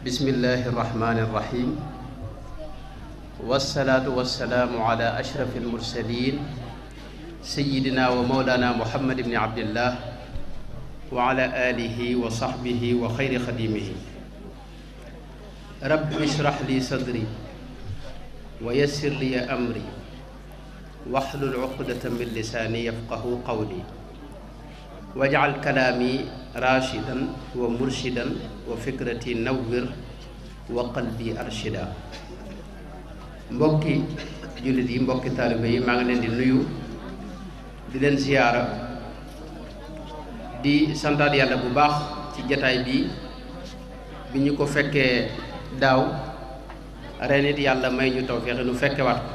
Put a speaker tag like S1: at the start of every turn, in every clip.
S1: bismillahi irrahmani irrahim wassalaatu wassalaamu ala ashrafi almursalin sayidina wa mawlana muhammad ibni abdillah wa ala alihi wa sahbihi wa xayri xadimihi rabbi ishrah li sadri wa yassir li amri wahlul uqdatan min lisaani yafqahu qawli waj'al kalaami rashidan wa murshidan wa fikrati nawwir wa qalbi arshida. mbokki jullit yi, mbokki taalibe yi, maa ngi leen di nuyu di leen ziyaara di santaat yàlla bu baax ci jataay bi ñu ko fekkee daaw ren it yàlla may ñu tawfeex nu fekkewaat ko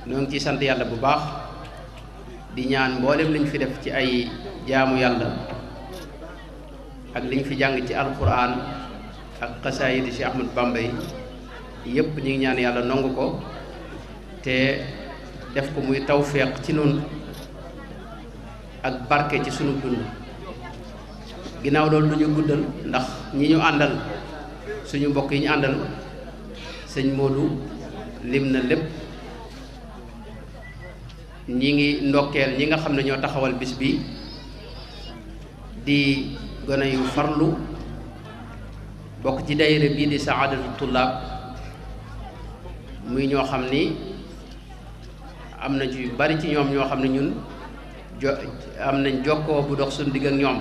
S1: ñoo ngi ciy sant yàlla bu baax di ñaan mboolem liñ fi def ci ay jaamu yàlla ak liñ fi jàng ci alquran ak xasaayidi si Ahmad Bamba yi yépp ñu ngi ñaan yàlla nangu ko te def ko muy tawfeex ci noonu ak barke ci sunu dund. ginnaaw loolu lu ñu guddal ndax ñi ñu àndal suñu mbokk yi ñu àndal sëñ Modou lim na lépp. ñi ngi ndokkeel ñi nga xam ne ñoo taxawal bis bi di gone yu farlu bokk ci daayira bii di saadatu tullaab muy ñoo xam ni am na ci bari ci ñoom ñoo xam ne ñun am nañ jokkoo bu dox suñu digg ak ñoom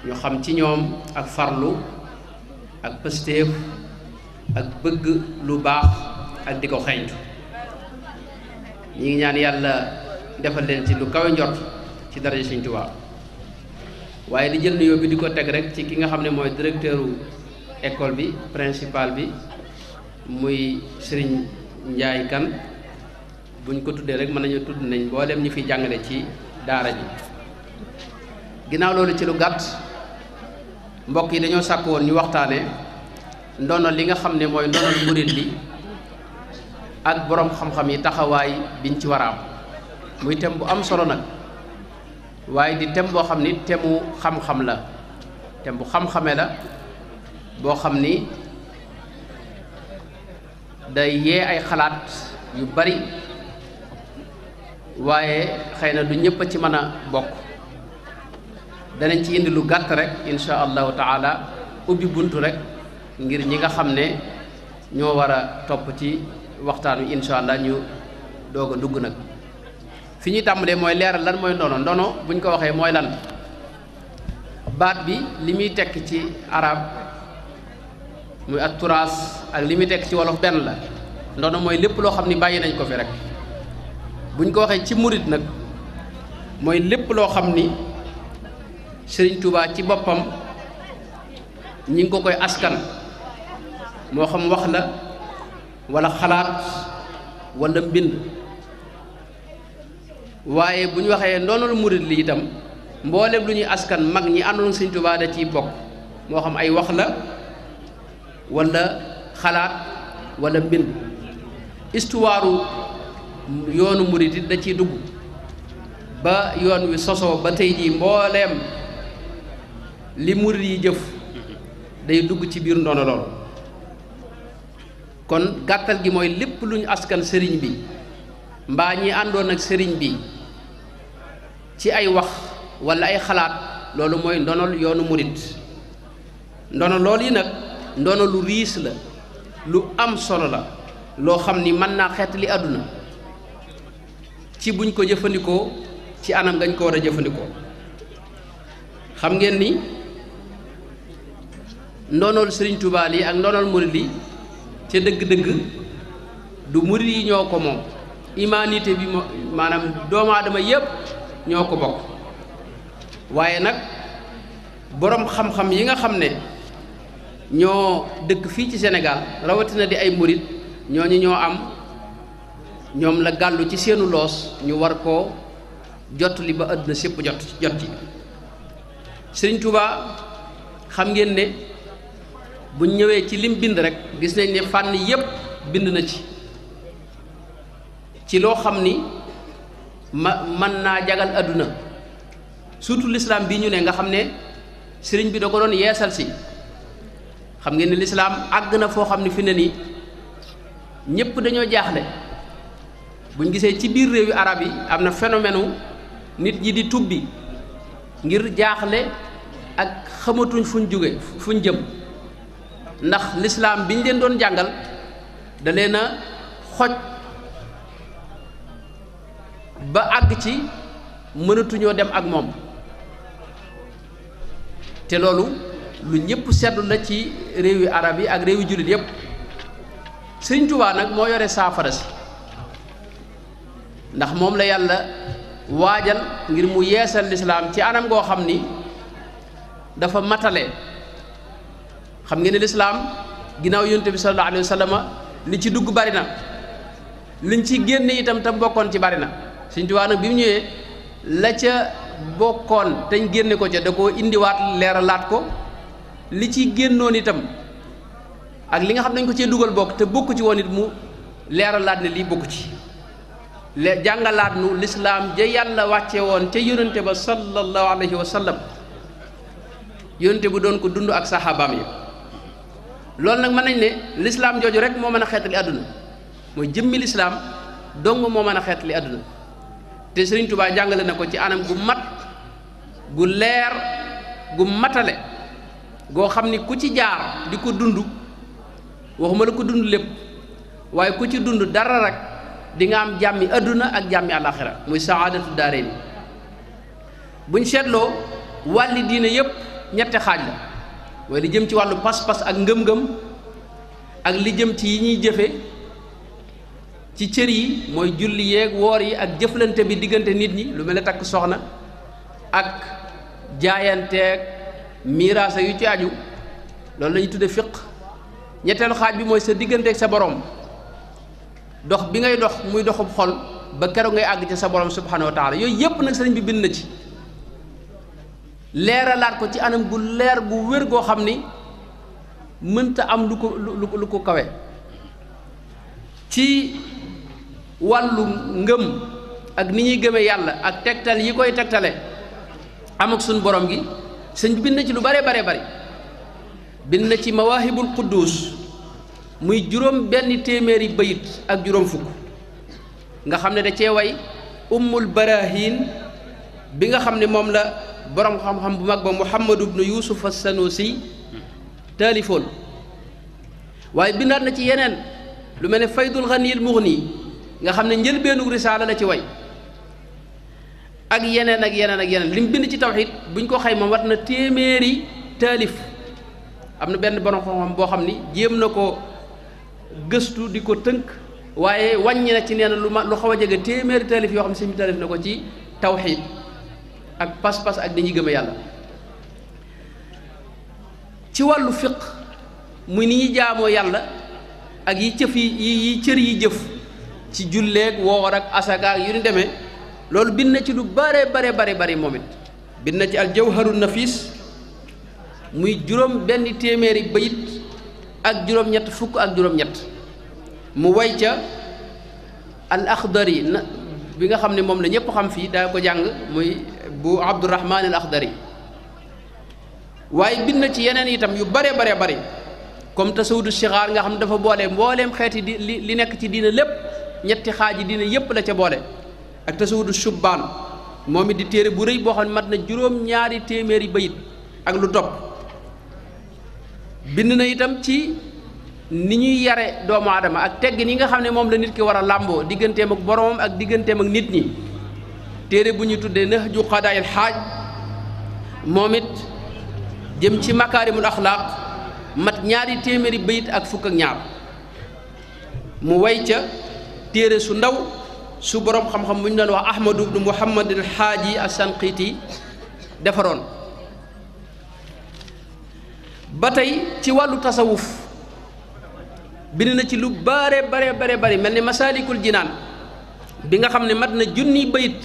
S1: ñu xam ci ñoom ak farlu ak pëstéef ak bëgg lu baax ak di ko xeeñtu. ñi ngi ñaan yàlla defal leen ci lu kawe njort ci daraja Sëñ Tuubaa waaye di jël nuyoo bi di ko teg rek ci ki nga xam ne mooy directeur école bi principal bi muy Serigne Ndiaye Kane buñ ko tuddee rek mën nañu tudd nañ mboolem ñi fi jàngale ci daara ji. ginnaaw loolu ci lu gàtt mbokk yi dañoo sàkk woon ñu waxtaane ndono li nga xam ne mooy ndonol murit li ak boroom xam-xam yi taxawaay biñ ci war a am muy thème bu am solo nag waaye di thème boo xam ni thème mu xam-xam la thème bu xam-xame la boo xam ni day yee ay xalaat yu bari waaye xëy na du ñëpp a ci mën a bokk. danañ ci indi lu gàtt rek insha allahu taala ubbi buntu rek ngir ñi nga xam ne ñoo war a topp ci waxtaan wi insha allah ñu doog a dugg nag fi ñuy tàmbalee mooy leeral lan mooy ndono buñ ko waxee mooy lan. baat bi li muy tekk ci arab muy ak turaas ak li muy tekk ci wolof benn la. ndono mooy lépp loo xam ni bàyyi nañ ko fi rek buñ ko waxee ci murit nag mooy lépp loo xam ni Sëriñ Tuubaa ci boppam ñi ngi ko koy askan moo xam wax la wala xalaat wala mbind. waaye bu ñu waxee ndoonal murit li itam mboolem lu ñuy askan mag ñi àndoon Sëñ Tuubaa da ciy bokk moo xam ay wax la wala xalaat wala mbind. histoire yoonu murit it da ciy dugg ba yoon wi sosoo ba tey jii mbooleem li murit yi jëf day dugg ci biir ndono lool. kon gàttal gi mooy lépp lu ñu askan sëriñ bi mbaa ñi àndoon ak sëriñ bi ci ay wax walla ay xalaat loolu mooy ndonol yoonu murit. ndono loolu yi nag ndono lu riis la lu am solo la loo xam ni mën naa xeetali àdduna ci buñ ko jëfandikoo ci anam gañ ko war a jëfandikoo. xam ngeen ni ndonol sëriñ Tuubaa yi ak ndonol murit yi ca dëgg-dëgg du murit yi ñoo ko moom humanité bi maanaam doomu aadama yépp ñoo ko bokk. waaye nag boroom xam-xam yi nga xam ne ñoo dëkk fii ci Sénégal rawatina di ay murit ñooñu ñoom la gàllu ci seenu loos ñu war koo jot li ba àdduna sépp jot ci. Sëriñ Tuubaa xam ngeen ne buñ ñëwee ci lim bind rek gis nañ ne fànn yépp bind na ci loo xam ni mën naa jagal àdduna surtout l'islam bi ñu ne nga xam ne sëriñ bi da ko doon yeesal si xam ngeen ne lislaam àgg na foo xam ne fi ne nii ñépp dañoo jaaxle buñ gisee ci biir réewi arab yi am na phénomène nit ñi di tubbi ngir jaaxle ak xamatuñ fuñ jóge fuñ jëm ndax lislaam biñ leen doon jàngal da leen a xoj ba àgg ci mënatuñoo dem ak moom te loolu lu ñëpp seetlu la ci réewi arab yi ak réewi jullit yépp Sëriñ Tuubaa nag moo yore saafara si ndax moom la yàlla waajal ngir mu yeesal lislaam ci anam goo xam ni dafa matale xam ngeen ne lislaam ginnaaw yonent bi sallallahu alayhi wa sallam li ci dugg bari na liñ ci génne itam tam bokkoon ci bari na Sëriñ Tuubaa nag bi mu ñëwee la ca bokkoon tañ génne ko ca da koo indiwaat leeralaat ko li ci génnoon itam ak li nga xam nañ ko cee dugal bokk te bokk ci woon it mu leeralaat ne lii bokk ci jàngalaat nu lislaam ja yàlla wàcce woon ca yonente ba sallallahu alayhi wa sallam yonente bu doon ko dund ak saxaabaam yi loolu nag mën nañ ne lislaam jooju rek moo mën a xeetali àdduna mooy jëmmi lislaam dong moo mën a xeetali àdduna te Sëriñ Tuubaa jàngale na ko ci anam gu mat gu leer gu matale goo xam ni ku ci jaar di ko dund waxuma la ko dund lépp waaye ku ci dund dara rek di nga am jàmmi àdduna ak jàmmi àllaaxira muy saadatu daarayni buñ seetloo wàlli diine yépp ñetti xaaj la mooy li jëm ci wàllu pas-pas ak ngëm-ngëm ak li jëm ci yi ñuy jëfe ci cër yi mooy julli yeeg woor yi ak jëflante bi diggante nit ñi lu mel ne takk soxna ak jaayanteeg miraasa yu ci aju loolu la ñuy tudde fiq ñetteelu xaaj bi mooy sa digganteeg sa borom dox bi ngay dox muy doxub xol ba keroog ngay àgg ci sa borom subhanahu wa taala yooyu yépp nag sëriñ bi bind na ci leeralaat ko ci anam gu leer gu wér goo xam ni mënta am lu ko kawe ci wàllu ngëm ak ni ñuy gëme yàlla ak tegtal yi koy tegtale am ak suñ borom gi sëñ bi bind na ci lu bare bari bind na ci mawaahibul quddus muy juróom benn téeméeri bayit ak juróom fukk nga xam ne da cee way ummul barahin bi nga xam ne moom la borom xam-xam bu mag ba Muhammadu ibnu Yusuf as-Sanusi taalifoon waaye bindaat na ci yeneen lu mel ne faydul ghaniyil mughni nga xam ne njëlbeenu risaala la ci way ak yeneen ak yeneen ak yeneen li mu bind ci tawxiid buñ ko xayma wat na téeméeri taalif am na benn borom xam-xam boo xam ni jéem na ko gëstu di ko tënk waaye wàññi na ci nee na lu xaw a jege téeméeri taalif yoo xam ne sëñ bi taalif na ko ci tawxiid ak pas-pas ak dañuy gëm yàlla ci wàllu fiq muy ni ñuy jaamoo yàlla ak yi cëf yi cër yi jëf ci julleeg woor ak asaka ak yu ñu demee loolu bind na ci lu bare bari moom it bind na ci al jawharu nafis muy juróom benn téeméeri bayit ak juróom-ñett fukk ak juróom-ñett mu way ca al axdari na bi nga xam ne moom la ñëpp xam fii daa ko jàng muy bu abdurahman al axdari waaye bind na ci yeneen itam yu bare bari comme tasawudu sixaar nga xam ne dafa boole mbooleem xeeti di li nekk ci diina lépp ñetti xaaji diina yépp la ca boole ak tasawudu shubbaan moom it di téere bu rëy boo xam ne mat na juróom-ñaari téeméeri bayit ak lu topp bind na itam ci ni ñuy yare doomu aadama ak teggin yi nga xam ne moom la nit ki war a làmboo digganteem ak boromam ak digganteem ak nit ñi téere bu ñu tuddee nahju qadaayil xaaj moom it jëm ci makaarimul axlaaq mat ñaari téeméeri bayit ak fukk ak ñaar mu way ca téere su ndaw su borom xam-xam bu ñu doon wax ahmadu ibnu muhammad al xaaji as-sanqiiti defaroon ba tey ci wàllu tasawuf bind na ci lu bare bari mel ni masaalikul jinaan bi nga xam ne mat na junni bayit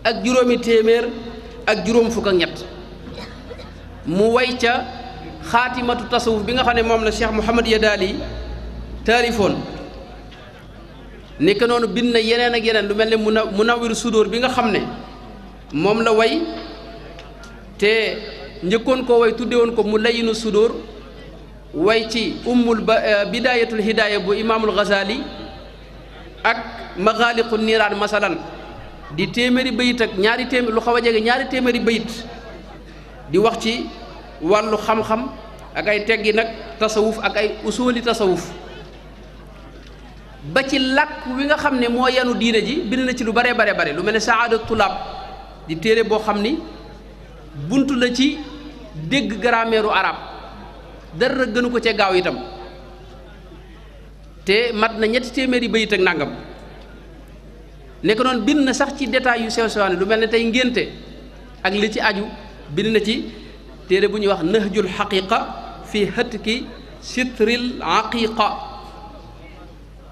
S1: ak juróomi téeméer ak juróom fukk ak ñett mu way ca xaatimatu tasawuf bi nga xam ne moom la cheikh Mouhamad Yadaali taalifoon nekk noonu bind na yeneen ak yeneen lu mel ne Munawwir Sudóor bi nga xam ne moom la way te njëkkoon koo way tudde woon ko mu layinu sudóor way ci bidayatul hidaya bu imaamul Ghazali ak maxaaliqu niiraan masalan di téeméeri bayit ak ñaari téeméer lu xaw a jege ñaari téeméeri bayit di wax ci wàllu xam-xam ak ay teggi nag tasawuf ak ay usuli tasawuf ba ci làkk wi nga xam ne moo yanu diine ji bind na ci lu bare lu mel ne saada tulaab di téere boo xam ni buntu la ci dégg grammaire arab dara gënu ko ca gaaw itam te mat na ñetti téeméeri bayit ak nangam nekk noonu bind na sax ci détails yu sew sewaan lu mel ne tey ngénte ak li ci aju bind na ci téere bu ñuy wax nahjul xaqiqa fi hatki sitril aqiqa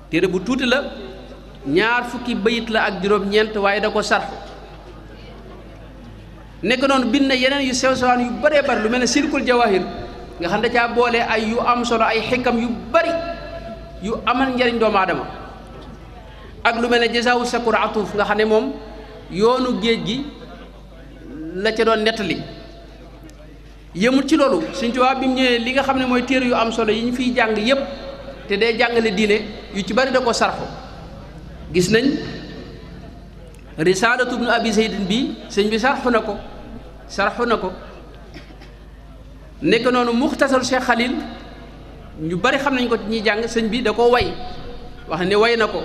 S1: téere bu tuuti la 20 bayit la ak juróom-ñeent waaye da ko sarfu nekk noonu bind na yeneen yu sew sewaan yu bëree bëri lu mel ne silkul jawahir nga xam ne caa boole ay yu am solo ay xikam yu bari yu amal njariñ doomu aadama ak lu mel ne jasaawu sakur atuuf nga xam ne moom yoonu géej gi la ca doon nettali yëmul ci loolu Sëñ Tuubaa bi mu ñëwee li nga xam ne mooy téere yu am solo yi ñu fiy jàng yépp te day jàngale diine yu ci bari da ko sarfu gis nañ risaalatu ibnu abi zaydin bi sëñ bi sarxu na ko nekk noonu muxtasar Cheikh Khalil ñu bari xam nañ ko ñuy jàng sëñ bi da ko way wax ne way na ko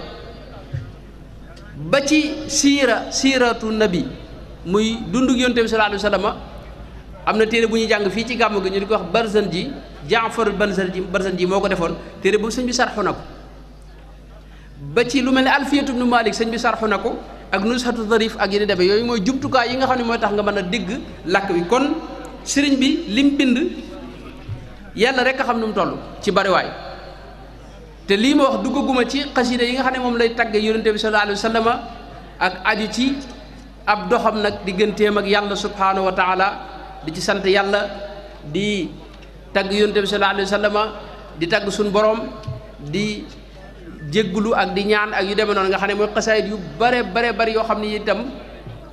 S1: ba ci siiratu nabi muy dundug yonent bi sallallahu alayhi wa sallam am na téere bu ñuy jàng fii ci gàmm gi ñu di ko wax Barzanji Jaafar Barzanji moo ko defoon téere boobu sëñ bi sarxu na ko ba ci lu mel ne Alfiyatu ibnu Malik sëñ bi sarxu na ko ak Nushatu Zarif ak yeneen demee yooyu mooy jumtukaay yi nga xam ne mooy tax nga mën a dégg làkk wi kon sëriñ bi lim bind yàlla rek a xam nu mu toll ci bariwaay te lii ma wax duggaguma ci xasida yi nga xam ne moom lay tagge yonente bi sallallahu alayhi wa sallam ak aju ci ab doxam nag digganteem ak yàlla subhanahu wa taala di ci sant yàlla di tagg yonente bi sallallahu alayhi wa sallam di tagg suñ borom di jéggulu ak di ñaan ak yu demee noonu nga xam ne mooy xasaayit yu bare bari yoo xam ne itam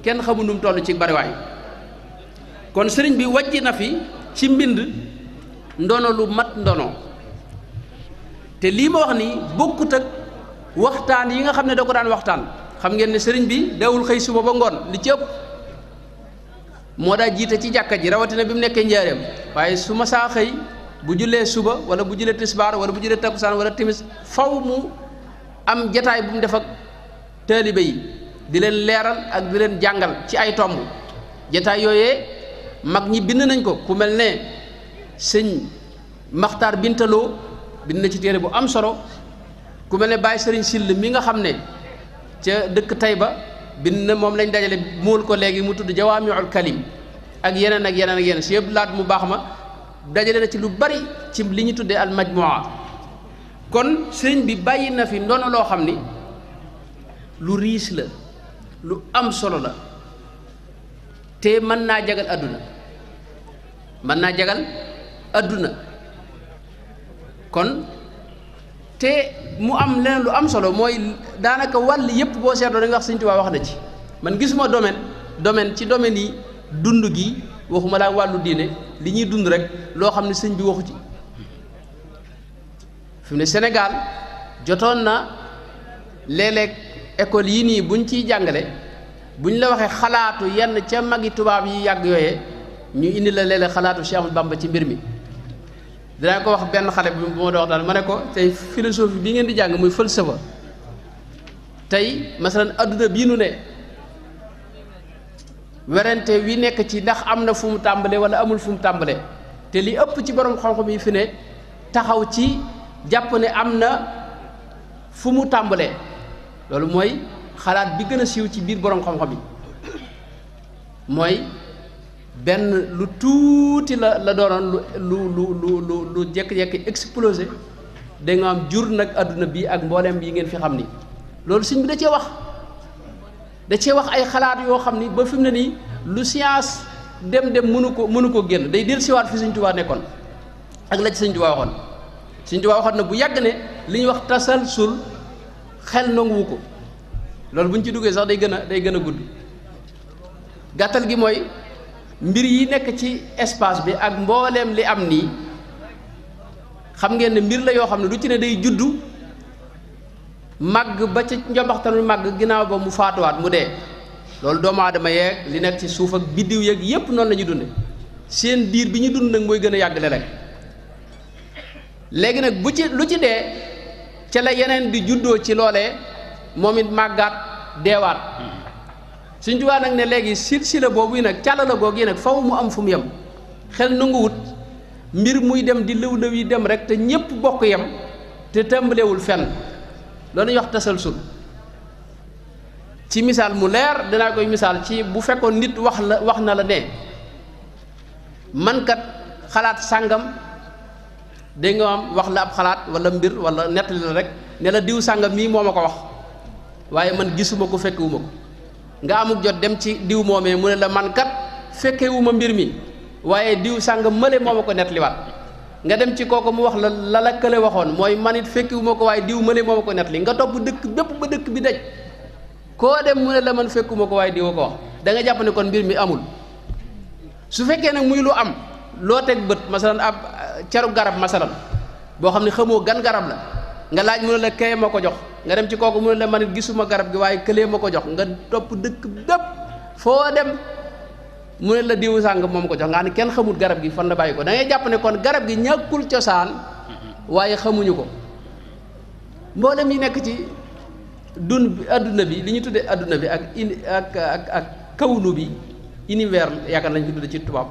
S1: kenn xamul nu mu toll ci bariwaay kon sëriñ bi wàjj na fi ci mbind ndono lu mat ndono te lii ma wax ni bokkut ak waxtaan yi nga xam ne da ko daan waxtaan xam ngeen ne sëriñ bi dawul xëy suba ba ngoon li ci ëpp moo daa jiite ci jàkka ji rawatina bi mu nekkee njaareem waaye su ma saa xëy bu jullee suba wala bu jullee tisbaar wala bu jullee takkusaan wala timis faw mu am jataay bu mu def ak taalibe yi di leen leeral ak di leen jàngal ci ay tomb jataay yooyee mag ñi bind nañ ko ku mel ne sëñ Maxtaar Bintaloo bind na ci téere bu am solo ku mel ne Baye Sëriñ Sill mi nga xam ne ca dëkk Tayba bind na moom lañ dajale muul ko léegi mu tudd Jawaamiul Kalim ak yeneen si yëpp laat mu baax ma dajale na ci lu bari ci li ñu tuddee al majmua kon sëriñ bi bàyyi na fi ndono loo xam ni lu riis la lu am solo la te mën naa jagal adduna kon te mu am leneen lu am solo mooy daanaka wàll yépp boo seetloo da nga wax Sëñ Tuubaa wax na ci man gisuma domaine ci domaine yi dund gi waxuma laa wàllu diine li ñuy dund rek loo xam ne sëñ bi waxu ci fi mu ne Sénégal jotoon na léeg-léeg école yi nii buñ ciy jàngale buñ la waxee xalaatu yenn ca magi tubaab yi yàgg yooyee ñu indi la léeg-léeg xalaatu Cheikh Ahmadou Bamba ci mbir mi dinaa ko wax benn xale bi bu ma doon wax daal ma ne ko tey philosophie bi ngeen di jàng muy falsafa tey masalan adduna bii nu ne werante wi nekk ci ndax am na fu mu tàmbalee wala amul fu mu tàmbalee te li ëpp ci borom xam-xam yi fi ne taxaw ci jàpp ne am na fu mu tàmbalee loolu mooy xalaat bi gën a siiw ci biir borom xam-xam yi mooy benn lu tuuti la doonoon lu jekki-jekki explosé da nga am jur nag adduna bi ak mbooleem yi ngeen fi xam ni loolu sëñ bi da cee wax ay xalaat yoo xam ni ba fi mu ne nii lu science dem mënu ko génn day del siwaat fi Sëñ Tuubaa nekkoon ak la ci Sëñ Tuubaa waxoon Sëñ Tuubaa waxoon na bu yàgg ne li ñuy wax tasalsul xel nanguwu ko loolu bu ñu ci duggee sax day gën a gudd gàttal gi mooy mbir yi nekk ci espace bi ak mbooleem li am nii xam ngeen ne mbir la yoo xam ne lu ci ne day juddu màgg ba ca njombaxtanul màgg ginnaaw ba mu faatuwaat mu dee loolu doomu aadama yeeg li nekk ci suuf ak biddiw yeeg yépp noonu la ñuy dunde seen diir bi ñu dund nag mooy gën a yàgg rek léegi nag bu ci lu ci dee ca la yeneen di juddoo ci loolee moom it màggaat deewaat Sëñ Tuubaa nag ne léegi silsila boobu yi nag càllala googu yi nag faw mu am fu mu yem xel nanguwut mbir muy dem di lëw-lëw yi dem rek te ñépp bokk yem te tàmbalewul fenn loolu ñuy wax tasalsul ci misaal mu leer dinaa koy misaal ci bu fekkoon nit wax na la ne man kat xalaat sàngam dégg nga am wax la ab xalaat wala mbir wala nettali la rek ne la diw sàngam mii moo ma ko wax waaye man gisuma ko fekkewuma ko nga amuk jot dem ci diw moomee mu ne la man kat fekkewuma mbir mi waaye diw sàngam mële moo ma ko nettaliwaat nga dem ci kooku mu wax la la kële waxoon mooy man it fekkewuma ko waaye diw mële moo ma ko nettali nga topp dëkk bépp ba dëkk bi daj koo dem mu ne la man fekkuma ko waaye diw ko wax da nga jàpp ne kon mbir mi amul su fekkee nag muy lu am loo teg bët masalan ab caru garab masalan boo xam ne xamoo gan garab la nga laaj mu ne la kaye ma ko jox nga dem ci kooku mu ne la man it gisuma garab gi waaye këlee ma ko jox nga topp dëkk bépp foo dem mu ne la diwu sàng moom ko jox nga xam ne kenn xamul garab gi fan la bàyyi ko da ngay jàpp ne kon garab gi ñàkkul cosaan waaye xamuñu ko mboolem yi nekk ci adduna bi li ñu tuddee adduna bi ak kawnu bi univers yaakaar nañ ko tudde ci tubaab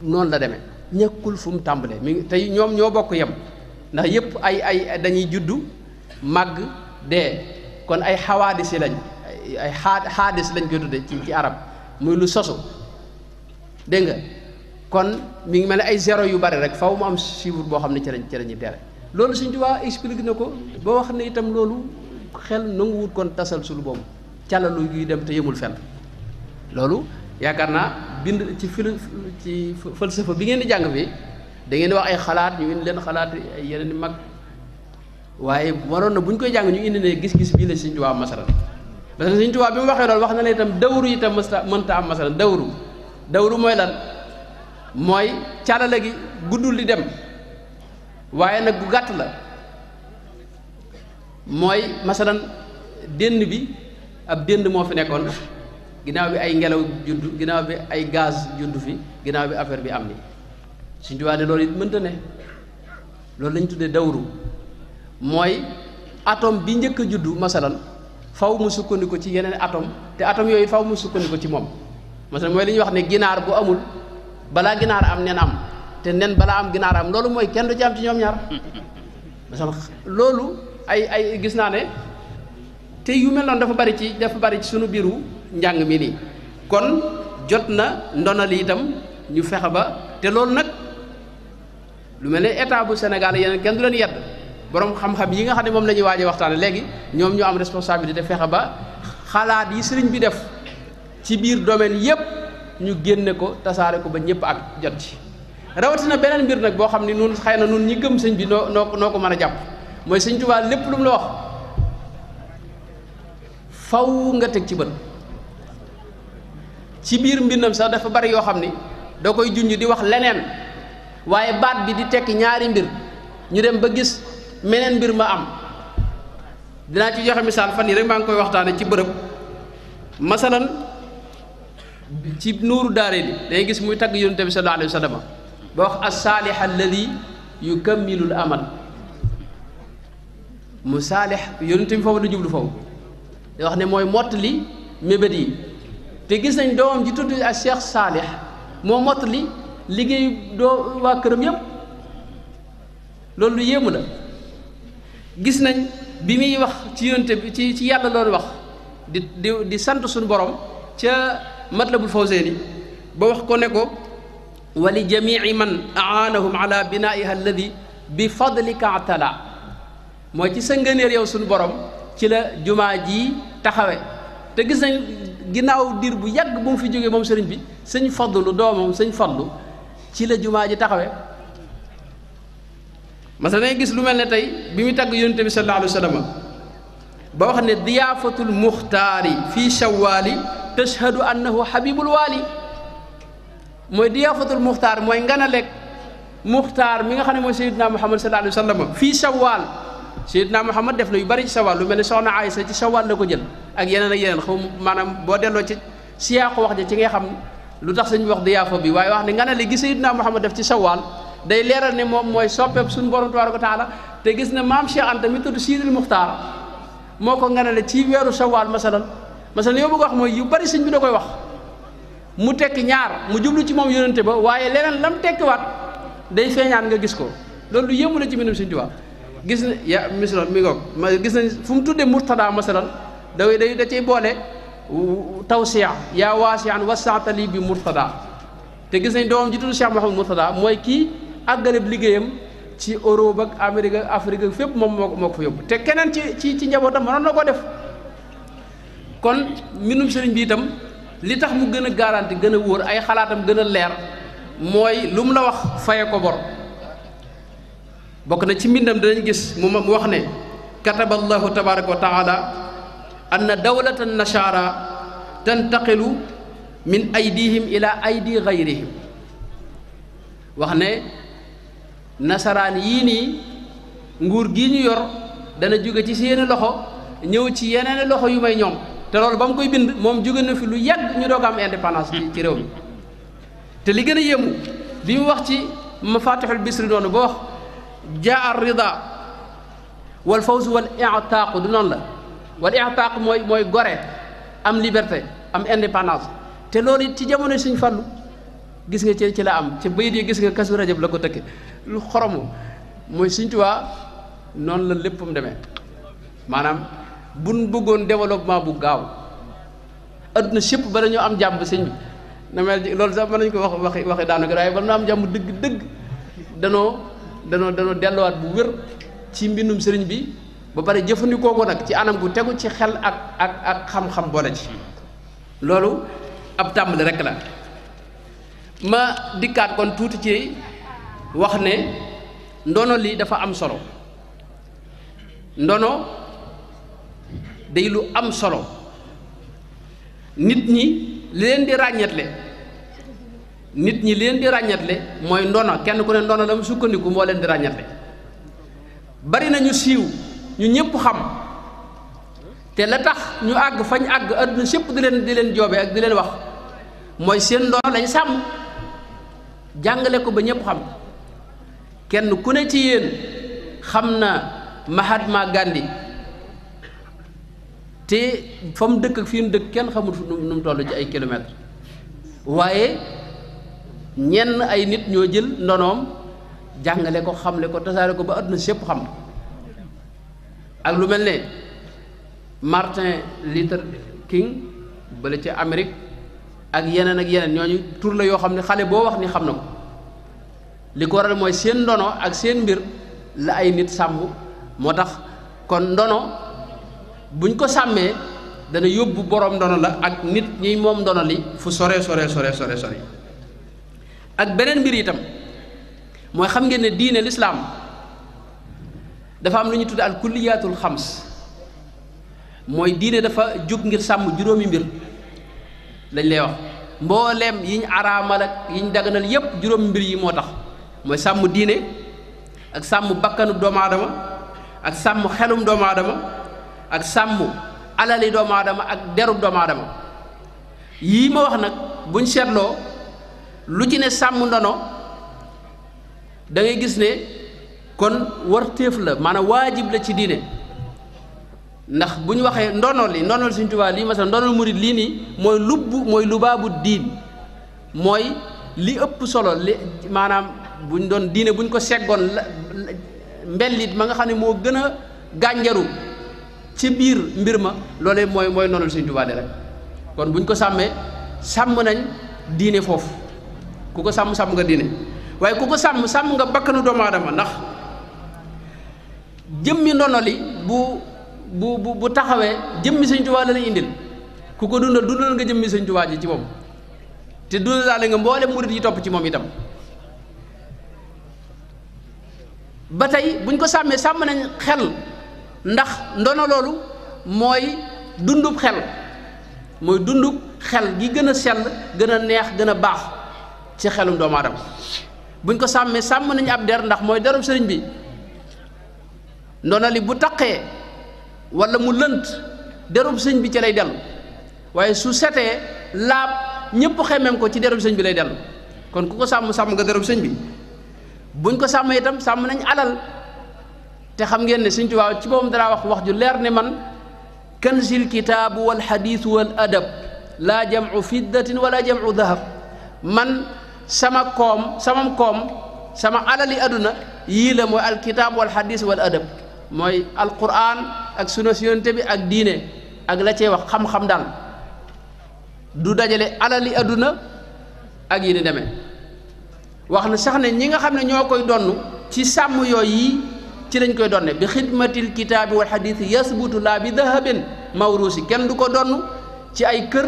S1: noonu la demee ñàkkul fu mu tàmbalee mi tey ñoom ñoo bokk yem ndax yépp ay dañuy juddu màgg dee kon ay xawaadis yi lañ ay xaadis lañ koy tudde ci arab muy lu sosu dégg nga kon mi ngi mel ne ay zéro yu bari rek faw mu am chiffre boo xam ne ci lañuy tere loolu Sëñ Tuubaa expliqué na ko ba wax ne itam loolu xel nanguwut kon tasalsul boobu càllalu yuy dem te yëmul fenn loolu yaakaar naa bind ci falsafa bi ngeen di jàng fi da ngeen di wax ay xalaat ñu indi leen xalaat ay yeneen i mag waaye waroon na bu ñu koy jàng ñu indi ne gis-gis bii la Sëñ Tuubaa masalan parce que Sëñ Tuubaa bi mu waxee loolu wax na ne itam dawru itam mënta am masalan dawru mooy lan mooy càllale gi guddul di dem waaye nag gu gàtt la mooy masalan dénd bi ab dénd moo fi nekkoon ginnaaw bi ay ngelaw juddu ginnaaw bi ay gaz juddu fi ginnaaw bi affaire bi am ni Sëñ Tuubaa ne loolu it mënta ne loolu lañ tuddee dawru mooy atome bi njëkk a juddu masalan faw mu sukkandiku ci yeneen atome te atome yooyu faw mu sukkandiku ci moom masalan mooy li ñuy wax ne ginaar bu amul balaa ginaar am nen am te nen balaa am ginaar am loolu mooy kenn du ci am ci ñoom ñaar masalan loolu ay gis naa ne te yu mel noonu dafa bari ci sunu biiru njàng mi nii kon jot na ndonali itam ñu fexe ba te loolu nag lu mel ne état bu Sénégal yeneen kenn du leen yedd borom xam-xam yi nga xam ne moom la ñuy waaj a waxtaane léegi ñoom ñoo am responsabilité fexe ba xalaat yi sëriñ bi def ci biir domaine yépp ñu génne ko tasaare ko ba ñëpp ak jot ci rawatina beneen mbir nag boo xam ne nun xëy na nun ñi gëm sëñ bi noo ko mën a jàpp mooy Sëñ Tuubaa lépp lu mu la wax faw nga teg ci bët ci biir mbindam sax dafa bari yoo xam ni da koy junj di wax leneen waaye baat bi di tekki ñaari mbir ñu dem ba gis meneen mbir ma am dinaa ci joxe misaal fan yi rek maa ngi koy waxtaane ci bërëb masalan ci nuuru daare ni day gis muy tagg yonent bi sallallahu alayhi wa sallam ba wax as-saalih alladi yukammilul amal mu saalix yonent bi foofu da jublu foofu da wax ne mooy mottali mébét yi te gis nañ doomam ji tudd ak Cheikh Saalix moo mottali liggéeyu doo waa këram yépp loolu lu yéemu la gis nañ bi muy wax ci yonent bi ci yàlla loolu wax di sant suñu borom ca Matlabul Fawzayni ba wax ko ne ko wa li jamii man aanahum ala binaiha alladi bi fadlika atala mooy ci sa ngëneel yow suñu borom ci la jumaa ji taxawe te gis nañ ginnaaw diir bu yàgg bu mu fi jógee moom sëriñ bi sëñ Fadlu doomam sëñ Fadlu ci la jumaa ji taxawe masala nay gis lu mel ne tey bi muy tagg yonent bi sallallahu alayhi wa sallam ba wax ne diyaafatul muxtaari fii shawaali tashhadu annahu habibul waali mooy diyaafatul muxtaar mooy ngan a lekk muxtaar mi nga xam ne mooy Seydina Muhammad sallallahu alayhi wa sallam fii Shawwal Seydina Muhammad def na yu bari ci Shawwal lu mel ne soxna Aysa ci Shawwal la ko jël ak yeneen ak yeneen xaw maanaam boo delloo ci siyaaqu wax ja ci ngay xam lu tax sëñ bi wax diyaafa bi waaye wax ne nga ne li gis Seydina Muhammad def ci Shawwal day leeral ne moom mooy soppeeb suñu borom tabaaraka wa taala te gis ne maam Cheikh Anta mi tudd Sidil Muxtaar moo ko nga ne le ci weeru Shawwal masalan yow bëgg wax mooy yu bari sëñ bi da koy wax mu tekki ñaar mu jublu ci moom yónnante ba waaye leneen lam tekkiwaat day feeñaat nga gis ko loolu lu yëmu la ci mbindum Sëñ Tuubaa gis na ya misra mi ngoog ma gis nañ fu mu tuddee murtada masalan da cay boole tawsiya yaa waasi'an wasaatali bi murtada te gis nañ doomam ji tudd Cheikh Mouhamadou Murtada mooy kii àggaleb liggéeyam ci Europe ak Amérique ak Afrique ak fépp moom moo ko fa yóbbu te keneen ci njabootam mënoon na koo def kon mbindum sëriñ bi itam li tax mu gën a garanti gën a wóor ay xalaatam gën a leer mooy lu mu la wax faye ko bor bokk na ci mbindam danañ gis mu wax ne kataba allahu tabaraka wa taala anna dawlata nasara tantaqilu min aydihim ila aydi gayrihim wax ne nasaraan yii nii nguur gii ñu yor dana jóge ci seeni loxo ñëw ci yeneen loxo yu may ñoom te loolu ba mu koy bind moom jóge na fi lu yàgg ñu doog am indépendance ci réew mi te li gën a yéemu bi mu wax ci mafatihul bisri noonu ba wax jaa ar rida wal fawz wal i'taaq du noonu la wal i'taaq mooy gore am liberté am indépendance te loolu it ci jamono Sëñ Fallu gis nga ci la am ci bayit yi gis nga Kazu Rajab la ko tëkke lu xoromu mooy Sëñ Tuubaa noonu la léppam demee maanaam buñ bëggoon développement bu gaaw adduna sépp ba dañoo am jàmm sëñ bi na mel loolu sax mën nañu ko waxi daanaka waaye ba nu am jàmm dëgg danoo delluwaat bu wér ci mbindum sëriñ bi ba pare jëfandikoo ko nag ci anam gu tegu ci xel ak xam-xam boole ci loolu ab tàmbali rek la ma dikkaat kon tuuti ci wax ne ndono li dafa am solo ndono day lu am solo nit ñi leen di ràññetle mooy ndono kenn ku ne ndono la mu sukkandiku moo leen di ràññetle bari na ñu siiw ñu ñëpp xam te la tax ñu àgg fañ àgg adduna sépp di leen joobe ak di leen wax mooy seen ndono lañ sàmm jàngale ko ba ñëpp xam kenn ku ne ci yéen xam na Mahatma Gandhi te fa mu dëkk ak fi mu dëkk kenn xamul nu mu toll ci ay kilomètres waaye ñenn ay nit ñoo jël ndonoom jàngale ko xamle ko tasaare ko ba àdduna sépp xam ak lu mel ne Martin Luther King bale ci Amérique ak yeneen ñooñu tur la yoo xam ne xale boo wax ni xam na ko li ko waral mooy seen ndono ak seen mbir la ay nit sàmm moo tax kon ndono buñ ko sàmmee dana yóbbu borom ndono la ak nit ñi moom ndono li fu sore ak beneen mbir itam mooy xam ngeen ne diine lislaam dafa am lu ñu tudde al kulliyaatul xams mooy diine dafa jóg ngir sàmm juróomi mbir lañ lay wax mbooleem yiñ araamal ak yiñ daganal yépp juróomi mbir yi moo tax mooy sàmm diine ak sàmm bakkanu doomu aadama ak sàmm xelum doomu aadama ak sàmm alali doomu aadama ak derub doomu aadama yii ma wax nag buñ seetloo lu ci ne sàmm ndono da ngay gis ne kon warteef la maanaam waajib la ci diine ndax bu ñu waxee ndonol Sëñ Tuubaa lii masal ndonol murid lii nii mooy lubaabu diin mooy li ëpp solo li maanaam buñ doon diine buñ ko seggoon mbellit ma nga xam ne moo gën a gànjaru ci biir mbir ma loolee mooy ndonol Sëñ Tuubaa rek kon buñ ko sàmmee sàmm nañ diine foofu ku ko sàmm nga diine waaye ku ko sàmm nga bakkanu doomu aadama ndax jëmmi ndono li bu taxawee jëmmi Sëñ Tuubaa la lay indil ku ko dundal nga jëmmi Sëñ Tuubaa ji ci moom te dundalaale nga mboole murit yi topp ci moom itam ba tey buñ ko sàmmee sàmm nañ xel ndax ndono loolu mooy dundub xel gi gën a sell gën a neex gën a baax ci xelum doomu aadama buñ ko sàmmee sàmm nañu ab der ndax mooy derub sëriñ bi ndono li bu taqee wala mu lënt derub sëñ bi ci lay dellu waaye su setee laab ñëpp xemmeem ko ci derub sëñ bi lay dellu kon ku ko sàmm sàmm nga derub sëñ bi buñ ko sàmm itam sàmm nañ alal te xam ngeen ne Sëñ Tuubaa ci boppam dara wax ju leer ne man kanzil kitaabu wal xadiis wal adab laa jamcu fiddatin wala jamcu dahab man sama koom sama alali aduna yii la mooy alkitaab wal xadiis wal adab mooy alquran ak sunna yonent bi ak diine ak la cee wax xam-xam daal du dajale alali aduna ak yi ni demee wax na sax ne ñi nga xam ne ñoo koy donn ci sàmm yooyu yi ci lañ koy donne bi xidmatil kitaabi wal xadiis yasbutu laa bi dahabin mawruusi kenn du ko donn ci ay kër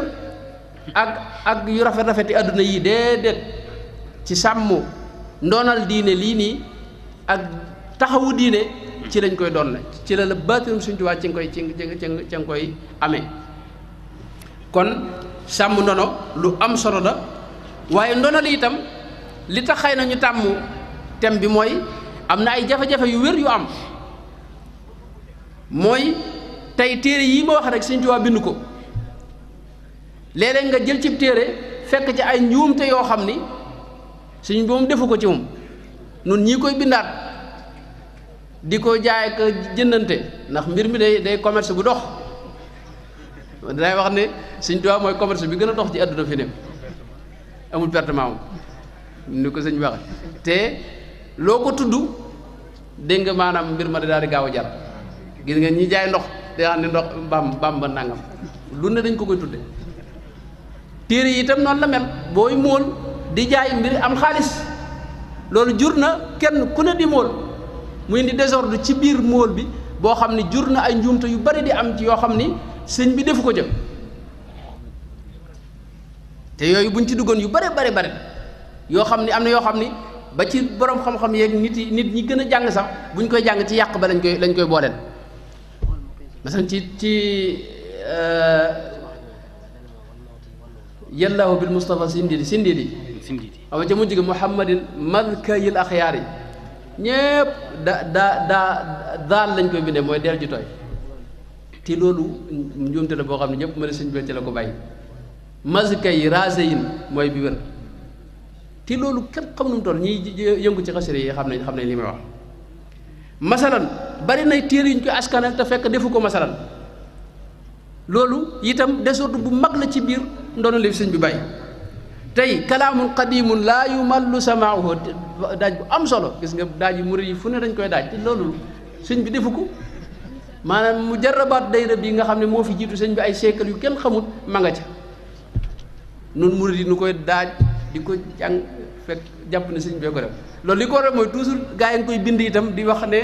S1: ak yu rafet-rafeti àdduna yi déedéet ci sàmm ndoonal diine lii nii ak taxawu diine ci lañ koy donne ci la baatinum Sëñ Tuubaa ci nga koy amee kon sàmm ndono lu am solo la waaye ndono li itam li tax xëy na ñu tàmm thème bi mooy am na ay jafe-jafe yu wér yu am mooy tey téere yi ma wax rek Sëñ Tuubaa bind ko léeg-léeg nga jël ci téere fekk ci ay njuumte yoo xam ni suñ moom defu ko ci moom nun ñii koy bindaat di ko jaay ak jëndante ndax mbir mi day commerce bu dox day wax ne Sëñ Tuubaa mooy commerce bi gën a dox ci àdduna fi ne amul pertement moom ni ko sëñ waxe te loo ko tudd dégg nga maanaam mbir ma daal di gaaw a jar gis nga ñi jaay ndox day xam ne ndox bamba nangam lu ne dañ ko koy tudde téere yi itam noonu la mel booy móol di jaay mbir am xaalis loolu jur na kenn ku ne di móol muy indi désordre ci biir móol bi boo xam ne jur na ay njuumte yu bari di am ci yoo xam ni sëñ bi defu ko jëm te yooyu buñ ci duggoon yu bare yoo xam ni am na yoo xam ni ba ci borom xam-xam yeeg nit ñi gën a jàng sax buñ koy jàng ci yàq ba lañ koy booleel masalan ci yallaahu bil Mustafa sindidi awa ca mujj gi muhammadin madkayil axyaar yi ñépp daal lañ koy bindee mooy del ju tooy te loolu njuumte la boo xam ne ñëpp mën a sëñ bi ci la ko bàyyi mazkay raseyin mooy bi wér te loolu kenn xam nu mu toll ñiy yëngu ci xasida yi xam nañ li may wax masalan bari nay téere yu ñu koy askanal te fekk defu ko masalan loolu itam désordre bu mag la ci biir ndono li sëñ bi bàyyi tey kalaamun qadimun laa yumallu samaahu daaj bu am solo gis nga daaj yu murid yi fu ne dañ koy daaj te loolu sëñ bi defu ko maanaam mu jarrabaat dayra bi nga xam ne moo fi jiitu sëñ bi ay siècle yu kenn xamut ma nga ca nun murid yi nu koy daaj di ko jàng fekk jàpp ne sëñ bee ko def loolu li ko war a mooy toujours gaa yi nga koy bind itam di wax ne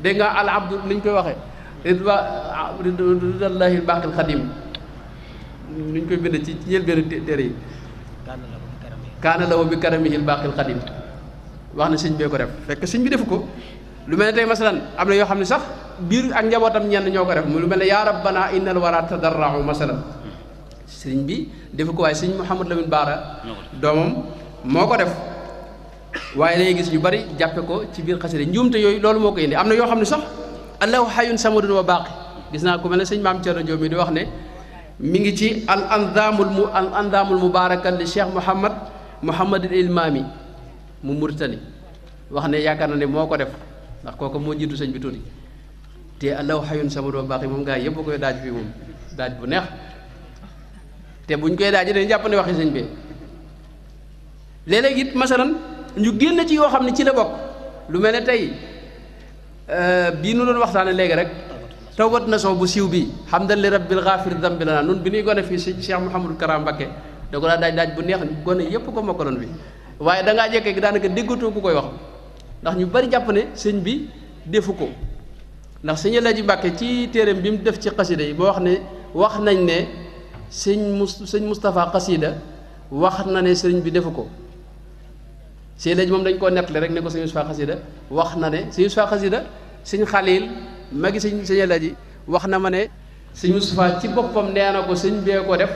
S1: dégg nga al abdu ni ñu koy waxee ridallahi baqil xadim ni ñu koy bind ci njëlbéenu téere yi kaana law bi karamihil baqil xadim wax ne sëñ bee ko def fekk sëñ bi defu ko lu mel ne tey masalan am na yoo xam ne sax biir ak njabootam ñenn ñoo ko def mu lu mel ne yaa rabbana innal wara tadarra'u masalan sëñ bi defu ko waaye sëñ Mouhamadou Lamine Bara doomam moo ko def waaye day gis ñu bari jàppe ko ci biir xasida njuumte yooyu loolu moo ko indi am na yoo xam ne sax allahu hayyun samadun wa baaqi gis naa ko mel ne sëñ Maam Thierno Diop mi di wax ne mi ngi ci al andaamul mubaaraka li Cheikh Mouhamadul Ilmaami mu Murtani wax ne yaakaar na ne moo ko def ndax kooku moo jiitu sëñ bi tuuti te allahu hayyun samadun wa baaqi moom gaa yëpp koy daaj fii moom daaj bu neex te buñ koy daaj dañu jàpp ne waxi sëñ bi léeg-léeg it masalan ñu génn ci yoo xam ne ci la bokk lu mel ne tey bii nu doon waxtaane léegi rek tawbat na soo bu siiw bi hamdan li rabbil ghafir dambi lana nun bi ñuy gone fii si Cheikh Mouhamadou Kara Mbacké da ko daa daaj bu neex gone yépp ko mokkaloon bi waaye da ngaa jekkee daanaka déggatoo ku koy wax ndax ñu bari jàpp ne sëñ bi defu ko ndax sëñ Alaaji Mbacké ci téereem bi mu def ci xasida yi boo wax nañ ne sëñ Moustapha xasida wax na ne sëriñ bi defu ko sëñ Alaaji moom dañ koo nettali rek ne ko sëñ Moustapha xasida wax na ne sëñ Moustapha xasida sëñ Xalil magi sëñ Alaaji wax na ma ne sëñ Moustapha ci boppam nee na ko sëñ bee ko def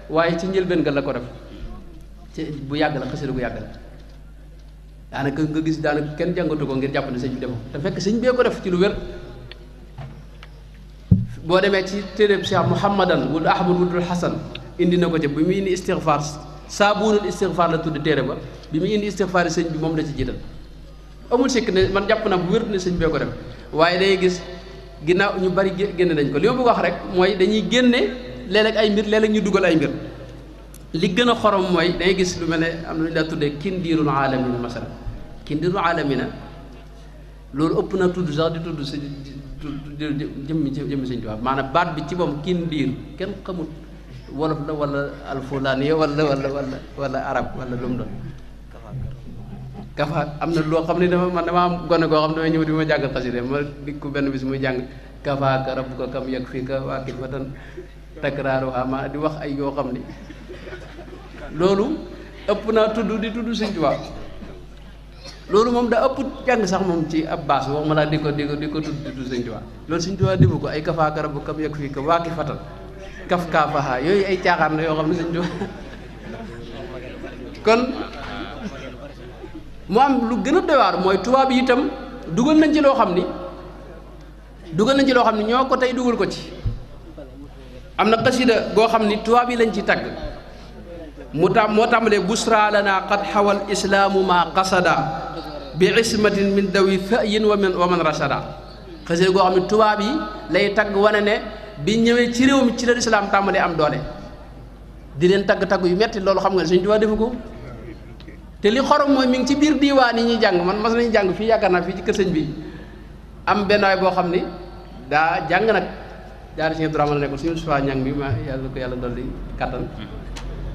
S1: waaye ci njëlbeen ga la ko def ci bu yàgg la xasida bu yàgg la daanaka nga gis daanaka kenn jàngatu ko ngir jàpp ne sëñ bi def te fekk sëñ bee ko def ci lu wér. boo demee ci téeréb Cheikh Mouhamadan wul Ahmad wudul Hasan indi na ko ca bi muy indi istixfaar saabuunul istixfaar la tudd téere ba bi muy indi istixfaar yi sëñ bi moom la ci jiital amul sikk ne man jàpp na bu wér ne sëñ bee ko def waaye day gis ginnaaw ñu bari génne nañ ko li ma bëgg wax rek mooy dañuy génne léeg-léeg ay mbir léeg-léeg ñu dugal ay mbir li gën a xorom mooy dangay gis lu mel ne am na lu ñu daa tuddee kindiirul aalamina masalan kindiirul aalamina loolu ëpp na tudd sax di tudd si jëmmi sëñ Tuubaa maanaam baat bi ci moom kindiir kenn xamut wolof la wala alfulaaniya wala arab wala lu mu doon kafa am na loo xam ne dama am gone koo xam ne damay ñëw di ma jàngal xasida ma di ko benn bis muy jàng kafaaka rabbuka kam yakfika waa kifatan takraaruha ma di wax ay yoo xam ne loolu ëpp naa tudd di tudd sëñ Tuubaa loolu moom da ëpp jàng sax moom ci ab baas wax ma laa di ko tudd di tudd sëñ Tuubaa loolu sëñ Tuubaa defu ko ay kafaaka rabbuka kam yakfika waa kifatan kaf kaafaha yooyu ay caaxaan la yoo xam ne sëñ Tuubaa kon mu am lu gën a doy waar mooy tubaab yi itam dugal nañ ci loo xam ni ñoo ko tey dugal ko ci am na xasida goo xam ni tubaab yi lañ ci tagg moo tàmbalee busra lana qad xawal islaamu ma qasada bi ismatin min dawi tha'yin wa man rashada xasida goo xam ne tubaab yi lay tagg wane ne bi ñëwee ci réew mi ci la islaam tàmbalee am doole di leen tagg yu metti loolu xam nga ne Sëñ Tuubaa defu ko te li xorom mooy mi ngi ci biir diiwaan yi ñuy jàng man mas nañu jàng fii yaakaar naa fii ci kër sëñ bi am benn waay boo xam ni daa jàng nag jaari Sëñ Abdourahmane la nekkul suñu sufa ñang bi ma yàlla ko yàlla dolli kattan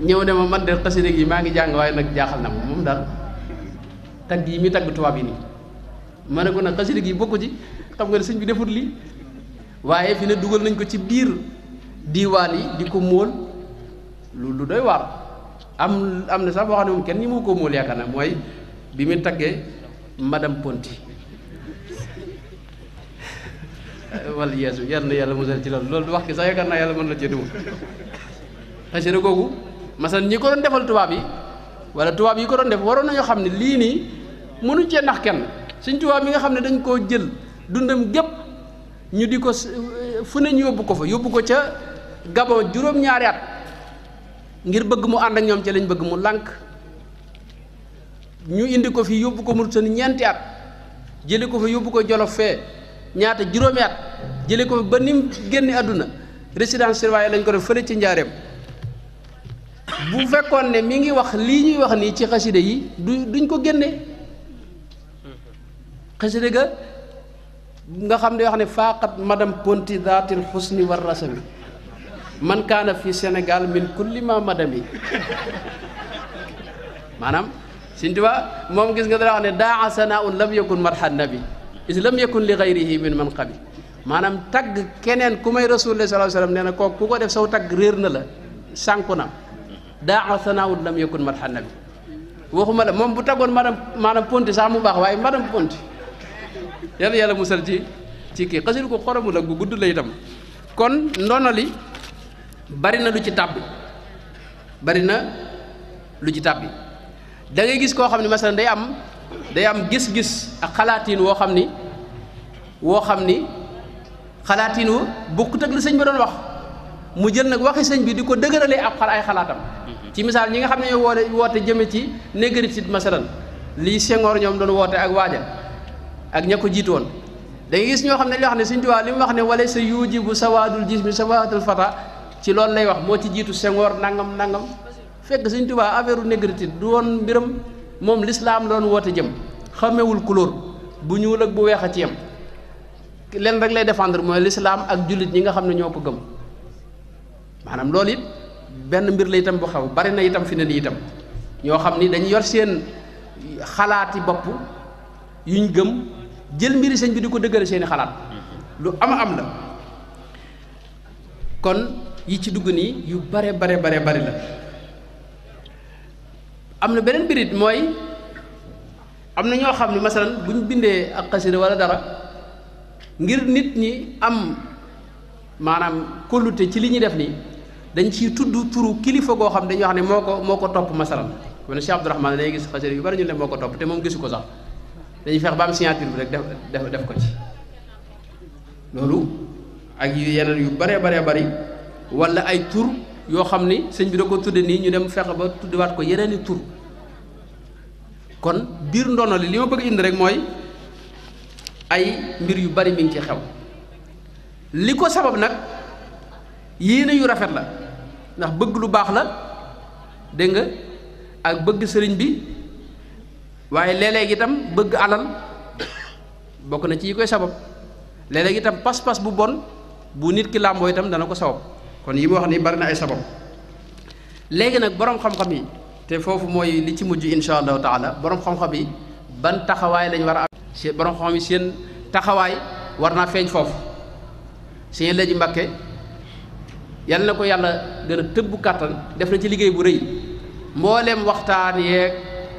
S1: ñëw ne ma man de xasida gi maa ngi jàng waaye nag jaaxal na moom daal tagg yi muy tagg tubaab yi nii ma ne ko nag xasida gi bokku ci xam nga ne sëñ bi defut lii waaye fi ne dugal nañ ko ci biir diiwaan yi di ko móol lu doy waar am na sax boo xam ne moom kenn ñi mu ko móol yaakaar na mooy bi mu taggee madame Ponti wala yeesu yar na yàlla musal ci loolu wax ki sax yaakaar naa yàlla mën na cee duma xasida googu masalan ñi ko doon defal tubaab yi wala tubaab yi ko doon def waroon nañoo xam ne lii nii mënu cee nax kenn Sëñ Tuubaa mi nga xam ne dañ koo jël dundam gépp ñu di ko fu ne ñu yóbbu ko ca Gabon juróom-ñaari at ngir bëgg mu ànd ak ñoom ci lañ bëgg mu lànk ñu indi ko fi yóbbu ko Mauritanie ñeenti at jële ko fa yóbbu ko Jolof fee ñaata juróomi at jële ko fa ba nim génne àdduna résidence surveillée lañ ko def fële ci njaareem bu fekkoon ne mi ngi wax lii ñuy wax nii ci xaside yi duñ ko génne xaside ga nga xam ne wax ne faaqat madame Ponti daatil xusni war rasami man kaana fi Sénégal min kulli ma madami maanaam Sëñ Tuubaa moom gis nga dara wax ne daa sanaaun lam yakun madhan nabi is lam yakun li gayrihi min man qabi maanaam tagg keneen ku may rasulullah sallallahu alayhi wasallam nee na kooku ku ko def saw tagg réer na la sànku na daa sanaaun lam yakun madhan nabi waxuma la moom bu taggoon maanaam Ponti sax mu baax waaye madame Ponti yàlla musal ci kii xasil ko xoromu la gu gudd la itam kon ndono li bari na lu ci tàbbi da ngay gis koo xam ne masalan day am gis-gis ak xalaatiin woo xam ni xalaatiin wu bokkut ak li sëñ ba doon wax mu jël nag waxi sëñ bi di ko dëgëralee ay xalaatam ci misaal ñi nga xam ne ñoo woote jëme ci négritude masalan lii Senghor ñoom doon woote ak waaja ak ña ko jiitu woon da ngay gis ñoo xam ne li wax ne Sëñ Tuubaa li mu wax ne wala sa yujibu sawaadul jismi sawaadul fata ci loolu lay wax moo ci jiitu Senghor nangam fekk Sëñ Tuubaa affaire négritude du woon mbiram moom lislaam doon woote jëm xamewul couleur bu ñuul ak bu weex a ci yem leen rek lay défendre mooy lislaam ak jullit ñi nga xam ne ñoo ko gëm maanaam loolu it benn mbir la itam bu xew bari na itam fi ne nii itam ñoo xam ni dañu yor seen xalaati bopp yuñ gëm jël mbiri sëñ bi di ko dëggale seeni xalaat lu am la kon yi ci dugg nii yu bare la am na beneen birit mooy am na ñoo xam ne masalan bu ñu bindee ak xasida wala dara ngir nit ñi am maanaam kóllute ci li ñuy def nii dañ ciy tudd turu kilifa goo xam dañuy wax ne moo ko topp masalan mu ne Cheikh Abdourahmane dañuy gis xasida yu bari ñu ne moo ko topp te moom gisu ko sax dañuy fex ba am signature bi rek def ko ci loolu ak yu yeneen yu baree bari wala ay tur yoo xam ni sëñ bi da ko tudde nii ñu dem fexe ba tuddiwaat ko yeneeni tur kon biir ndono li ma bëgg indi rek mooy ay mbir yu bari mi ngi ci xew li ko sabab nag yéene yu rafet la ndax bëgg lu baax la dégg nga ak bëgg sëriñ bi waaye léeg-léeg itam bëgg alal bokk na ci yi koy sabab léeg-léeg itam pas-pas bu bon bu nit ki làmboo itam dana ko sabab kon yi ma wax ni bari na ay sabab léegi nag boroom xam-xam yi te foofu mooy li ci mujj insha allahu taala boroom xam-xam yi ban taxawaay lañ war a am boroom xam-xam yi seen taxawaay war naa feeñ foofu seen Laaji Mbàkke yal na ko yàlla gën a tëbb kàttan def na ci liggéey bu rëy mbooleem waxtaan yeeg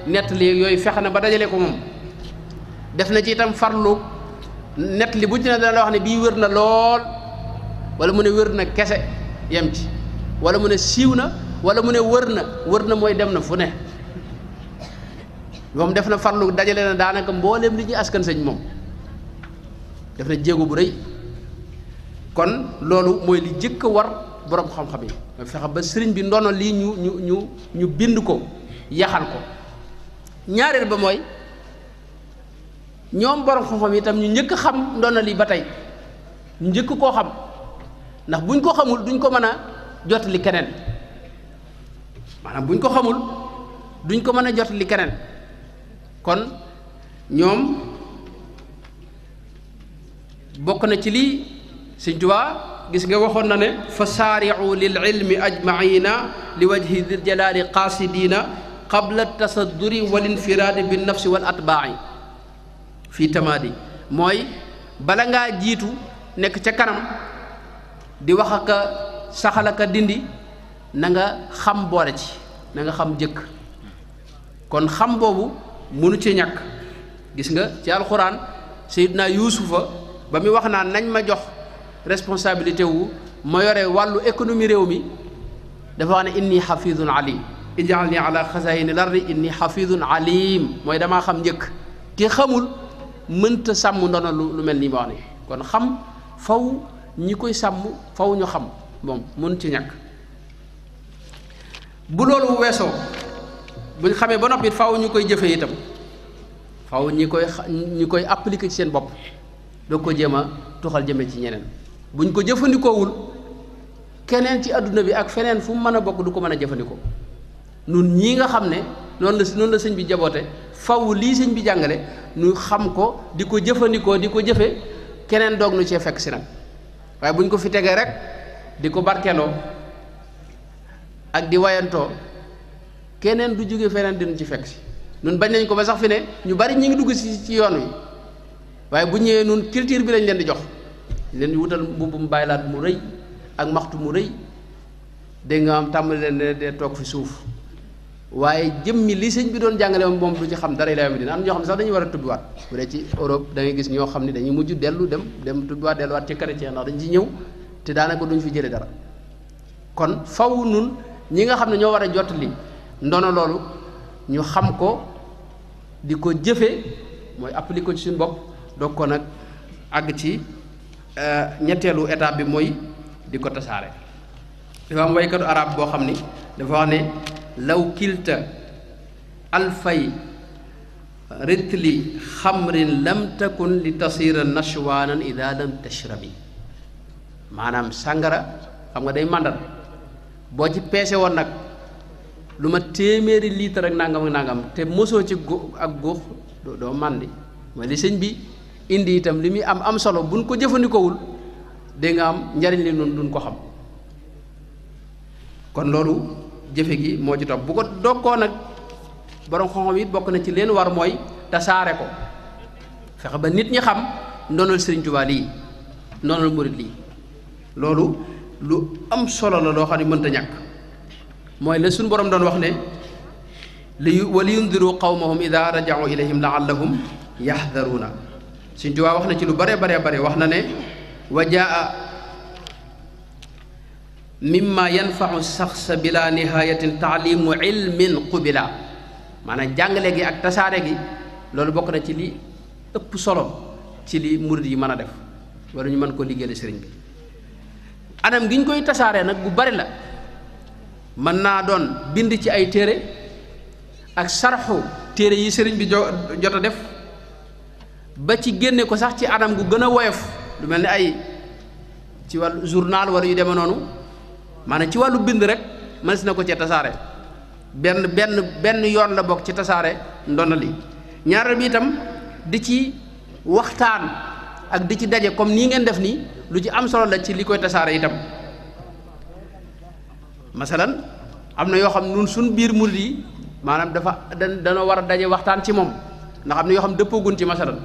S1: nettali yeeg yooyu fexe na ba dajale ko moom def na ci itam farlu nettali bu ci ne dana la wax ne bii wér na lool wala mu ne wér na kese yem ci wala mu ne siiw na wala mu ne wër na mooy dem na fu ne moom def na farlu dajale na daanaka mbooleem li ñuy askan sëñ moom def na jéego bu rëy kon loolu mooy li jëkk a war borom xam-xam yi fexe ba sëriñ bi ndono lii ñu bind ko yaxal ko ñaareel ba mooy ñoom borom xam-xam yi itam ñu njëkk xam ndono lii ba tey ñu njëkk koo xam ndax buñ ko xamul duñ ko mën a jotali keneen maanaam buñ ko xamul duñ ko mën a jotali keneen kon ñoom bokk na ci lii Sëñ Tuubaa gis nga waxoon na ne fa saari'u lil ilmi ajmaina li wajhi dil jalaali qaasidina qabla tasadduri wal infiraadi bin nafsi wal atbaa'i fii tamaadi mooy bala ngaa jiitu nekk ca kanam di wax aka saxal aka dindi na nga xam boole ci na nga xam jëkk kon xam boobu mënu ci ñàkk gis nga ci alxuraan Seydina Yuusufa ba muy wax naan nañ ma jox responsabilité wu ma yore wàllu économie réew mi dafa wax ne inni xafidun alim ij'alni ala xazaini lardi inni xafidun alim mooy damaa xam njëkk ki xamul mënta sàmm ndono lu mel nii ma wax ne kon xam faw ñi koy sàmm faw ñu xam moom mun ci ñàkk bu loolu weesoo buñ xamee ba noppi faw ñu koy jëfee itam faw ñi koy appliquer ci seen bopp doo ko jéem a tuxal jëme ci ñeneen buñ ko jëfandikoowul keneen ci adduna bi ak feneen fu mu mën a bokk du ko mën a jëfandikoo nun ñii nga xam ne noonu la sëñ bi jaboote faw lii sëñ bi jàngale ñu xam ko di ko jëfandikoo di ko jëfe keneen doog nu cee fekk si nag waaye buñ ko fi tegee rek di ko barkeloo ak di wayantoo keneen du jóge feneen dinu ci fekk si nun bañ nañ ko ba sax fi ne ñu bari ñi ngi dugg ci yoon wi waaye bu ñëwee nun culture bi lañ leen di jox leen di wutal mbubbum baylaat mu rëy ak maxtu mu rëy dégg nga am tàmbali leen de toog fi suuf waaye jëmmi li sëñ bi doon jàngale moom du ci xam dara lay am dina am ñoo xam ne sax dañuy war a tubbiwaat bu dee ci Europe da ngay gis ñoo xam ne dañuy mujj dem tubbiwaat delluwaat ci chrétien ndax dañ ci ñëw te daanaka duñ fi jële dara kon faw nun ñi nga xam ne ñoo war a jottali ndono loolu ñu xam ko di ko jëfe mooy appliquer ko ci suñu bopp doog ko nag àgg ci ñetteelu étape bi mooy di ko tasaare dafa am waykatu arab boo xam ni dafa wax ne law kilta alfay ritli xamrin lam takun li tasira nashwanan ida lam tashrabi maanaam sàngara xam nga day màndal boo ci peese woon nag lu ma téeméeri litre ak nangam ak nangam te mosoo ci ak góox doo màndi mooy li sëñ bi indi itam li muy am solo buñ ko jëfandikoowul dégg nga am njariñ li noonu duñ ko xam kon loolu jëfe gi moo ci topp bu ko doggoo nag borom xam-xam it bokk na ci leen war mooy tasaare ko fexe ba nit ñi xam ndonal Sëriñ Tuubaa lii ndonal murit lii loolu lu am solo la loo xam ne mënta ñàkk mooy la suñu borom doon wax ne wali yundiru qawmahum ida raja'u ilayhim la'allahum yaxdaruuna Sëriñ Tuubaa wax na ci lu bare wax na ne wa jaa mimma yanfa'u saxsa bila nihayatin taalimu ilmin qubila maanaam jàngale gi ak tasaare gi loolu bokk na ci li ëpp solo ci li murid yi mën a def wala ñu mën koo liggéeyal sëriñ bi. anam gi ñu koy tasaaree nag bu bari la mën naa doon bind ci ay téere ak sarxu téere yi sëriñ bi jot a def ba ci génne ko sax ci anam gu gën a woyof lu mel ni ay ci wàllu journal wala yu demee noonu maanaam ci wàllu bind rek mënees na ko cee tasaare benn yoon la bokk ci tasaare ndona li. ñaareel bi itam di ci waxtaan ak di ci daje comme nii ngeen def nii lu ci am solo la ci li koy tasaare itam. masalan am na yoo xam nun suñ biir murid yi maanaam dana war a daje waxtaan ci moom ndax am na yoo xam dëppoogun ci masalan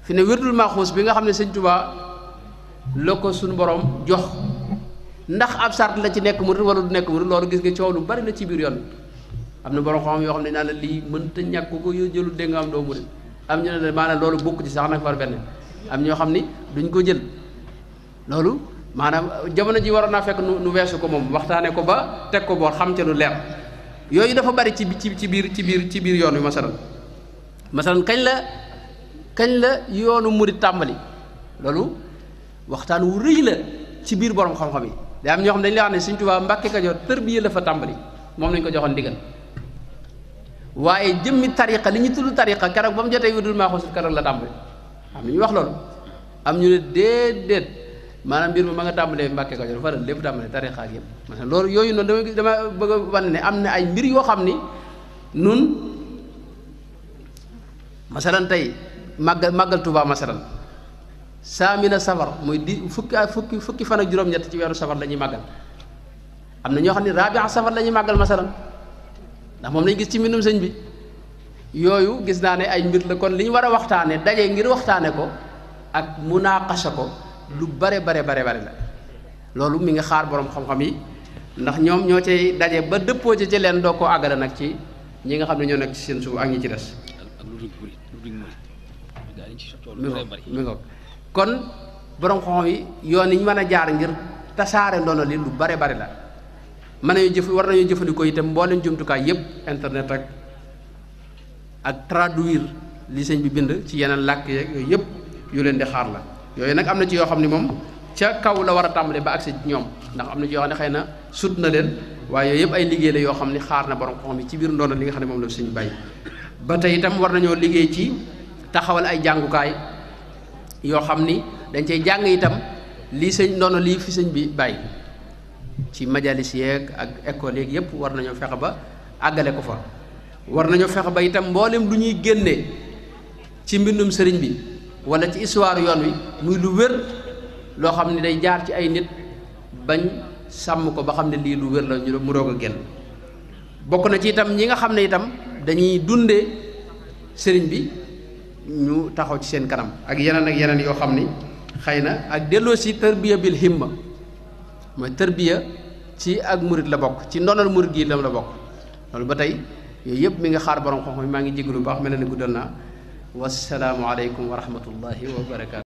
S1: fi ne wérdul maaxuus bi nga xam ne sëñ Tuubaa la ko suñu borom jox ndax ab sart la ci nekk murid wala du nekk murid loolu gis nga coow lu bari la ci biir yoon am na borom xam yoo xam ne naan la lii mënta ñàkk ko yoo jëlul dégg nga am doo murid am ñu ne la maanaam loolu bokk ci sax nag far benn am ñoo xam ni duñ ko jël loolu maanaam jamono ji waroon naa fekk nu weesu ko moom waxtaane ko ba teg ko boor xam ca lu leer yooyu dafa bari ci biir yoon wi masalan kañ la yoonu murid tàmbali loolu waxtaan wu rëy la ci biir borom xam-xam yi day am ñoo xam dañu lay wax ne Sëriñ Tuubaa Mbàkke Kajoor tërbiya la fa tàmbali moom lañ ko joxoon ndigal waaye jëmmi tariqa li ñu tudd tariqa keroog ba mu jotee wérdul maaxuus keroog la tàmbali am na ñu wax loolu am ñu ne déedéet maanaam mbir ma nga tàmbalee Mbàkke Kajoor faral lépp tàmbalee tariqa ak yëpp maanaam loolu yooyu noonu dama bëgg a wane ne am na ay mbir yoo xam ni nun masalan tey màggal Tuubaa masalan saamina safar muy fukki fan ak juróom-ñett ci weeru safar la ñuy màggal am na ñoo xam ne rabia safar la ñuy màggal masalan ndax moom lañ gis ci mbindum sëñ bi yooyu gis naa ne ay mbir la kon li ñu war a waxtaane daje ngir waxtaane ko ak munaaqasha ko lu bare la loolu mi nga xaar borom xam-xam yi ndax ñoom ñoo cay daje ba dëppoo ci leen doo koo àggale nag ci ñi nga xam ne ñoo nekk ci seen suuf ak ñi ci des mi ngo kon borom xam-xam yi yoon yi ñu mën a jaar ngir tasaare ndono li lu bare la war nañu jëfandikoo itam mboolem jumtukaay yépp internet ak traduire li sëñ bi bind ci yeneen làkk yeeg yooyu yëpp yu leen di xaar la yooyu nag am na ci yoo xam ne moom ca kaw la war a tàmbalee ba agsi ñoom ndax am na ci yoo xam ne xëy na sut na leen waaye yooyu yëpp ay liggéey la yoo xam ne xaar na borom xam-xam yi ci biir ndono li nga xam ne moom la sëñ bàyyi ba tey itam war nañoo liggéey ci taxawal ay jàngukaay yoo xam ni dañ cay jàng itam lii sëñ ndono lii fi sëñ bi bàyyi ci majalis yeeg ak école yeeg yëpp war nañoo fexe ba àggale ko fa war nañoo fexe ba itam mboolem lu ñuy génne ci mbindum sëriñ bi wala ci histoire yoon wi muy lu wér loo xam ne day jaar ci ay nit bañ sàmm ko ba xam ne lii lu wér la ñu mu doog a génn bokk na ci itam ñi nga xam ne itam dañuy dunde sëriñ bi ñu taxaw ci seen kanam ak yeneen yoo xam ni xëy na ak delloo si tarbiya bil himma mooy tarbiya ci ak murit la bokk ci ndonal murit gi lam la bokk loolu ba tey yooyu yëpp mi nga xaar borom xam-xam maa ngi jégalu bu baax mel na ne guddal naa wasalaamu aleykum wa rahmatullahi wa barakaatu